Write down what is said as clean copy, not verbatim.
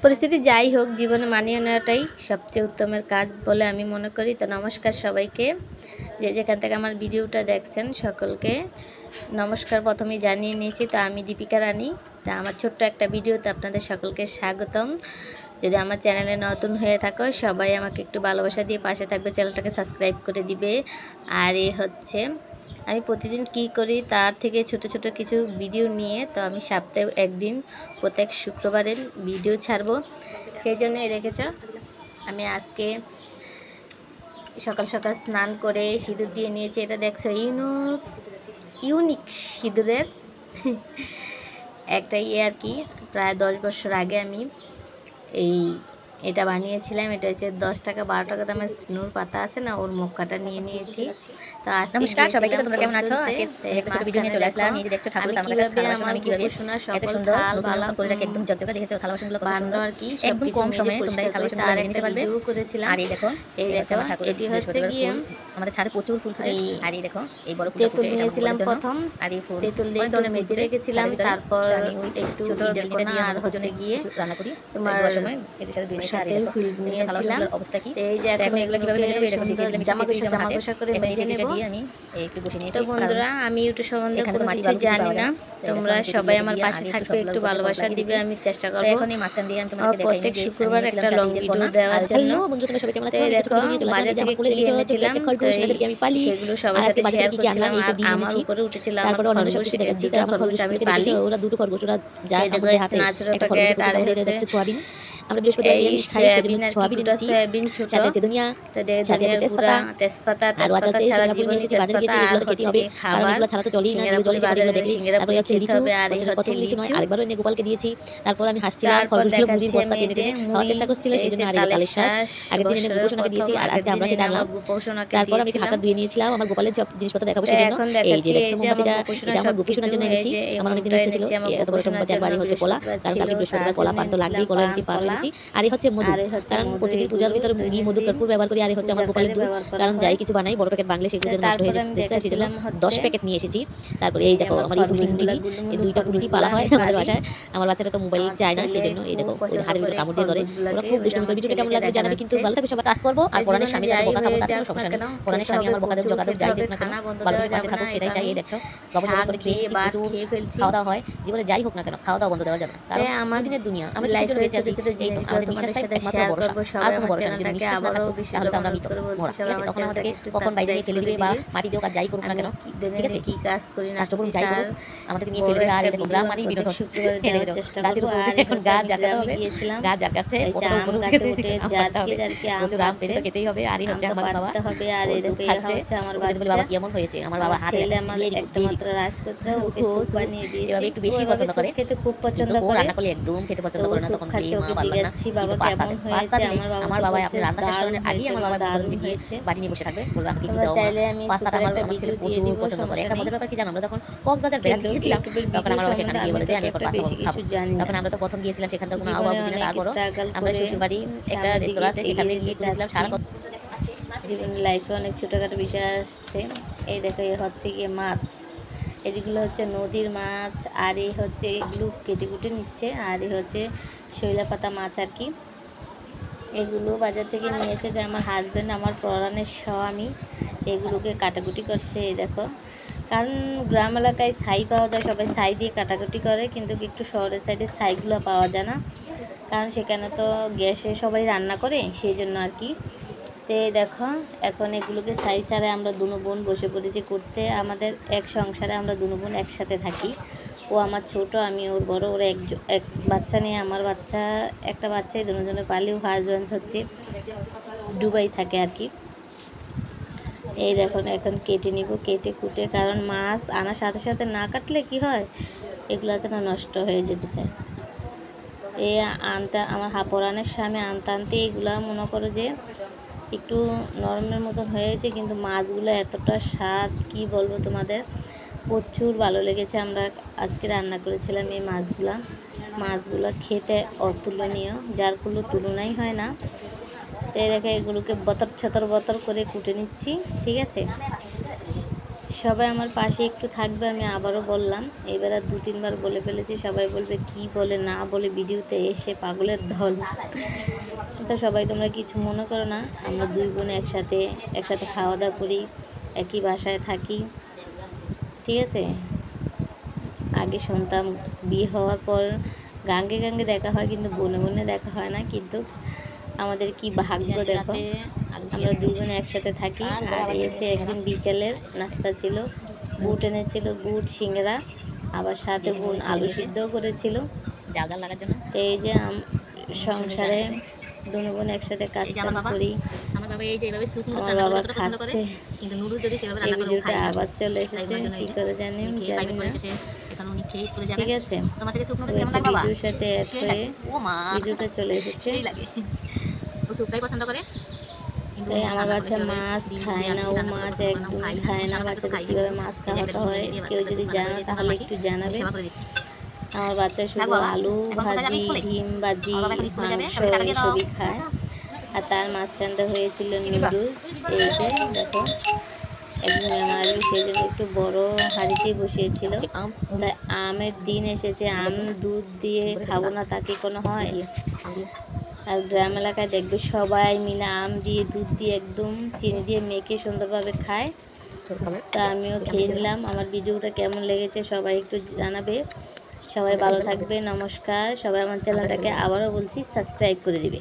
পরিস্থিতি যাই হোক, জীবনে মানিয়ে নেওয়াটাই সবচেয়ে উত্তমের কাজ বলে আমি মনে করি। তো নমস্কার সবাইকে, যে যেখান থেকে আমার ভিডিওটা দেখছেন সকলকে নমস্কার প্রথমেই জানিয়ে নিয়েছি। তো আমি দীপিকা রানী। তা আমার ছোট্ট একটা ভিডিওতে আপনাদের সকলকে স্বাগতম। যদি আমার চ্যানেলে নতুন হয়ে থাকো সবাই আমাকে একটু ভালোবাসা দিয়ে পাশে থাকবে, চ্যানেলটাকে সাবস্ক্রাইব করে দিবে। আর হচ্ছে আমি প্রতিদিন কি করি তার থেকে ছোট ছোট কিছু ভিডিও নিয়ে, তো আমি সপ্তাহে একদিন প্রত্যেক শুক্রবারে ভিডিও ছাড়বো। সেই জন্যই রেখেছ। আমি আজকে সকাল সকাল স্নান করে সিঁদুর দিয়ে নিয়েছি। এটা দেখছো ইউনিক সিঁদুরের একটা আর কি। প্রায় 10 বছর আগে আমি এটা বানিয়েছিলাম। এটা হচ্ছে 10 টাকা 12 টাকা দামের স্নুর পাতা আছে না, ওর মুখটা নিয়ে নিয়েছি। তো নমস্কার সবাইকে, তোমরা কেমন আছো? আজকে একটা ছোট ভিডিও নিয়ে চলে আসলাম। এই যে দেখছো ঠাকুর আমার কাছে থালা বাসন আমি কিভাবে এত সুন্দর ভালো করে রাখি, একদম ঝকঝকে। দেখেছো থালা বাসনগুলো কত সুন্দর আর কি, একদম কম সময়ে তোমরা এই থালা বাসনগুলো নিয়ে নিতে পারবে। করেছিলাম। আর এই দেখো এটি হচ্ছে গিয়ে আমাদের ছাদে প্রচুর ফুল ফুটে। আর এই দেখো এই বড় ফুল তেঁতুল নিয়েছিলাম প্রথম। আর এই ফুল তেঁতুল দিয়ে ধরে মেজে রেখেছিলাম। তারপর আমি ওই একটু ছোট ইডেলকোনা আর হচ্ছে গিয়ে রান্না করি তোমার সময় এর সাথে দুই সাথে ফুল নিয়েছিলাম। অবস্থা কি এই যে এখন এগুলো কিভাবে মেজে নেব, এরকম দিয়ে জামা কষা করে মেজে নেব। আমি একটু বসে নিয়েছি। তো বন্ধুরা, আমি ইউটিউব সম্বন্ধে কোনো কিছু জানি না, তোমরা সবাই আমার পাশে থাকবে, একটু ভালোবাসা দিবে। আমি চেষ্টা করব এখন এই মাঝখান দিয়ে আমি তোমাদেরকে দেখাই প্রত্যেক শুক্রবার একটা লং ভিডিও দেওয়ার জন্য। বন্ধু তোমরা সবাই কেমন আছো? দেখো বাজার থেকে কিনে এনেছিলাম, আমি পালি সেগুলো সবার সাথে শেয়ার করছিলাম। আর আমার উপরে উঠেছিল আমার খরগোশ, যেটা খরগোশ আমি পালি। ওরা দুটো খরগোশ, ওরা যা দেখো হাতে নাচুরা প্যাকেট আর হচ্ছে সোয়াবিন। আমরা বৃহস্পতিবার নিরামিষ খাই, সেজন্য সোয়াবিন সয়াবিন ছোট সাথে আছে ধনিয়া, তো ধনিয়ার গুঁড়া, তেজপাতা ছাড়া জীবনে বাজারে গিয়েছি, এগুলো খেতে হবে। কারণ এগুলো ছাড়া তো চলেই না, যে জলে বাজারে দেখি। তারপরে হচ্ছে লিচু, আর হচ্ছে লিচু নয় আরেকবার এনে গোপালকে দিয়েছি। তারপর আমি হাসছিলাম, খরগোশগুলো মুড়ির বস্তা টেনে টেনে খাওয়ার চেষ্টা করছিল, সেজন্য আর তালের শ্বাস আগের দিন এনে গোপোষণাকে দিয়েছি। আর আজকে আমরা খেতে আসলাম। তারপর আমি হাঁকা ধুয়ে নিয়েছিলাম, আমার গোপালের সব জিনিসপত্র দেখাবো সেজন্য। এই যে দেখছো মোমবাতিটা, এটা আমার গোপোষণার জন্য এনেছি। আমার অনেকদিন ইচ্ছে ছিল এত বড় মোমবাতি। আর বাড়ি হচ্ছে কলা, কারণ কালকে বৃহস্পতিবার কলা পান তো লাগবেই। কলা এনেছি, পান এনেছি। আর হচ্ছে মধু, কারণ প্রতিদিন পূজার ভিতরে ঘি মধু কর্পূর ব্যবহার করি। আর হচ্ছে আমার গোপালের দুধ, কারণ যাই কিছু বানাই বড় প্যাকেট বাংলা সেগুলো যেন নষ্ট হয়ে যায়, সেজন্য 10 প্যাকেট নিয়ে এসেছি। তারপরে এই দেখো আমার এই ফুলটি, এই দুইটা ফুলটি পালা হয় আমাদের বাসায়। আমার বাচ্চাটা তো মোবাইল চায় না, সেজন্য এই দেখো হাতের ভিতরে কামড় দিয়ে ধরে। ওরা খুব দুষ্টুমি করে। ভিডিওটা কেমন লাগবে জানাবে কিন্তু। ভালো থাকবে সবাই, কাজ করবো। আর কোরআনের স্বামী যাতে বোকা খাবো তার কোনো সমস্যা নেই। কোরআনের স্বামী আমার বোকা দেব জগা দেব যাই দেব না কেন, ভালোবাসে পাশে থাকুক, সেটাই চাই। এই দেখছো গবর করে খেয়ে ফেলছি, খাওয়া দাওয়া হয়। জীবনে যাই হোক না কেন খাওয়া দাওয়া বন্ধ দেওয়া যাবে না, কারণ আমার দিনের দুনিয়া আমরা লাইফে বেঁচে আছি। আমাদের বিশ্বাসটাই একমাত্র ভরসা, আর কোনো ভরসা নেই। যদি বিশ্বাস না থাকুক তাহলে তো আমরা মৃত মরা, ঠিক আছে? তখন আমাদেরকে কখন বাইরে নিয়ে ফেলে দিবে বা মাটি দিও, আর যাই করুক না কেন, ঠিক আছে? কি কাজ করি না রাষ্ট্রপুর যাই করুক আমাদেরকে নিয়ে ফেলে দিবে। আর দেখো গ্রাম মারি বিনোদন চেষ্টা করব। আর এখন গাছ জাগাতে হবে, গাছ জাগাচ্ছে আম গাছে উঠে জারকি আম পেড়ে তো খেতেই হবে। আর হচ্ছে আমার বাবা হবে। আর এদিকে হচ্ছে আমার বাবা কেমন হয়েছে, আমার বাবা হাতে আমার একটা মাত্র রাজপুত্র, ওকে স্যুপ বানিয়ে দিয়েছি। এভাবে একটু বেশি পছন্দ করে, খেতে খুব পছন্দ করে। রান্না করলে একদম খেতে পছন্দ করে না, তখন এই মা ভালো না। বাবা কেমন হয়েছে, আমার বাবা আপনি রান্না শেষ করার আগেই আমার বাবা দারুণ হয়েছে বাড়ি নিয়ে বসে থাকবে, বলবে আমাকে একটু দাও। পাস্তাটা আমার ছেলে প্রচুর পছন্দ করে। একটা মজার ব্যাপার কি জানো, আমরা যখন কক্সবাজার বেড়াতে গিয়েছিলাম তখন আমার বাবা সেখানে গিয়ে বলে যে আমি এখন পাস্তা খাবো। তখন আমরা তো প্রথম গিয়েছিলাম, সেখানকার কোনো আবহাওয়া বুঝি না। তারপরও আমরা শ্বশুর বাড়ি একটা রেস্তোরাঁ আছে, সেখানে গিয়ে করেছিলাম সারা জীবনের লাইফে অনেক ছোটোখাটো বিষয় আসছে। এই দেখো এ হচ্ছে গিয়ে মাছ, এগুলো হচ্ছে নদীর মাছ। আর এই হচ্ছে এগুলো কেটে কুটে নিচ্ছে। আর এই হচ্ছে শৈলা পাতা মাছ আর কি। এগুলো বাজার থেকে নিয়ে এসেছে আমার হাজব্যান্ড, আমার পরাণের স্বামী। এগুলোকে কাটাকুটি করছে। এই দেখো, কারণ গ্রাম এলাকায় ছাই পাওয়া যায়, সবাই ছাই দিয়ে কাটাকুটি করে, কিন্তু একটু শহরের সাইডে ছাইগুলো পাওয়া যায় না, কারণ সেখানে তো গ্যাসে সবাই রান্না করে, সেই জন্য আর কি। তো এই দেখো এখন এগুলোকে ছাই ছাড়াই আমরা দুনো বোন বসে পড়েছি করতে। আমাদের এক সংসারে আমরা দুনো বোন একসাথে থাকি। ও আমার ছোট, আমি ওর বড়। ওরা এক বাচ্চা নিয়ে, আমার বাচ্চা একটা বাচ্চাই দুজনে পালি। ও হাজব্যান্ড হচ্ছে দুবাই থাকে আর কি। এই দেখুন এখন কেটে নিব, কেটে কুটে, কারণ মাছ আনার সাথে সাথে না কাটলে কি হয়, এগুলো যেন নষ্ট হয়ে যেতে চায়। এই আনতে আমার পরাণের স্বামী আনতে আনতে এগুলা মনে করো যে একটু নরমের মতন হয়েছে, কিন্তু মাছগুলো এতটা স্বাদ কি বলবো তোমাদের, প্রচুর ভালো লেগেছে। আমরা আজকে রান্না করেছিলাম এই মাছগুলো খেতে অতুলনীয়, যার কোনো তুলনাই হয় না। তো দেখে এগুলোকে বতর ছতর করে কুটে নিচ্ছি, ঠিক আছে? সবাই আমার পাশে একটু থাকবে, আমি আবারও বললাম, এবার আর 2-3 বার বলে ফেলেছি। সবাই বলবে কি বলে না বলে ভিডিওতে এসে পাগলের দল। তো সবাই তোমরা কিছু মনে করো না, আমরা 2 বোন একসাথে খাওয়া দাওয়া করি, একই বাসায় থাকি, ঠিক আছে। আগে শুনতাম বিয়ে হওয়ার পর গাঙ্গে গাঙ্গে দেখা হয়, কিন্তু বনে বনে দেখা হয় না। কিন্তু আমাদের কি ভাগ্য দেখো, আমরা 2 বোন একসাথে থাকি। আর এই হচ্ছে একদিন বিকেলের নাস্তা ছিল, বুট এনেছিল, বুট সিঙ্গারা, আবার সাথে বোন আলু সিদ্ধও করেছিল জাল জাল লাগার জন্য। তো এই যে সংসারে 2 বোন একসাথে কাজ করি। আমার বাবা এই যে এইভাবে স্যুপ নুডলস আমার রান্না বাবা করতে পছন্দ করে, খাচ্ছে। কিন্তু নুডলস যদি সেভাবে এই রান্না করে ও ভিডিওটা খায় না। আবার চলে এসেছে, কি করে জানি জানি না, এখন উনি খেয়ে স্কুলে যাবেন। ঠিক আছে। তোমার থেকে স্যুপ নুডলস ওই কেমন একটা লাগে বাবা? ভিডিওর সাথে অ্যাড সেই হয়ে লাগে। ও মা, ভিডিওটা চলে এসেছে। সেই লাগে। ও স্যুপটাই পছন্দ করে। কিন্তু তাই ও আমার রান্না করে বাচ্চা সেভাবে মাছ ডিম খায় দিয়ে না, আর ও রান্না করে মাছ পছন্দ করে না, ও একদমই খায় খায় না। না। বাচ্চাদের খাই কীভাবে কিন্তু মাছ এই যে একটা খাওয়াতে ডিম হয় দিয়ে কেউ যদি জানো তাহলে মাসি, একটু আমি জানাবে। সেবা করে দিচ্ছি। আমার বাচ্চা শুধু বাবা, আলু এখন কোথায় যাবে ভাজি, স্কুলে? ডিম ভাজি, আমার বাবা এখন স্কুলে যাবে, মাংস সবাই টাকা দিয়ে দাও। এসবই খায়। আর তার মাঝখানটা হয়েছিল কি নিবা? নুডলস। এই যে দেখো, একদম আমার আসবে, সেই জন্য একটু বড় হাঁড়িতেই বসিয়েছিল। আম তাই আমের দিন এসেছে, আম দুধ দিয়ে খাবো না তা কি কোনো হয়? আর গ্রাম এলাকায় দেখবে সবাই মিলে আম দিয়ে দুধ দিয়ে একদম চিনি দিয়ে মেখে সুন্দরভাবে খায়। তা আমিও খেয়ে নিলাম। আমার ভিডিওটা কেমন লেগেছে সবাই একটু জানাবে। সবাই ভালো থাকবে, নমস্কার। সবাই আমার চ্যানেলটাকে আবারও বলছি সাবস্ক্রাইব করে দিবে।